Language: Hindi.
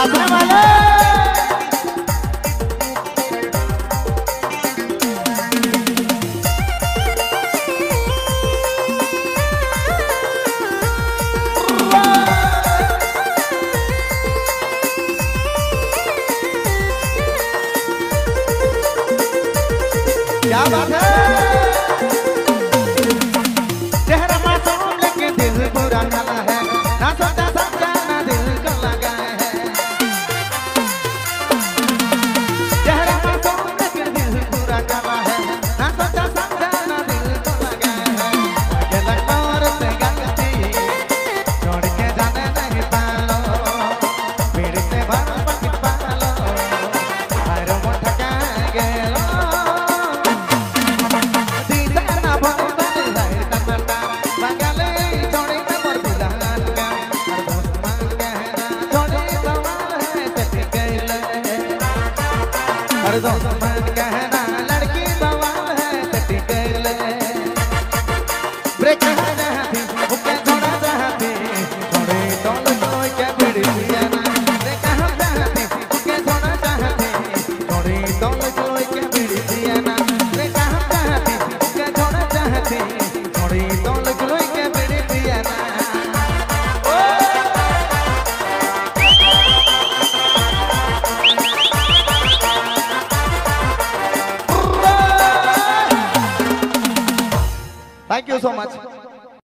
नाचने वाले क्या बात है। चेहरा मासूम लेकिन दिल बुरा काला है, ना सोचा समझा ना दिल को लगा है। चेहरा मासूम लेकिन दिल बुरा काला है, ना सोचा समझा ना दिल को लगा है। आगे लगता और से गलती छोड़ के जाने नहीं पालो, भीड़ से भर पकड़ पालो, हर मुठ का गेलो Perdón.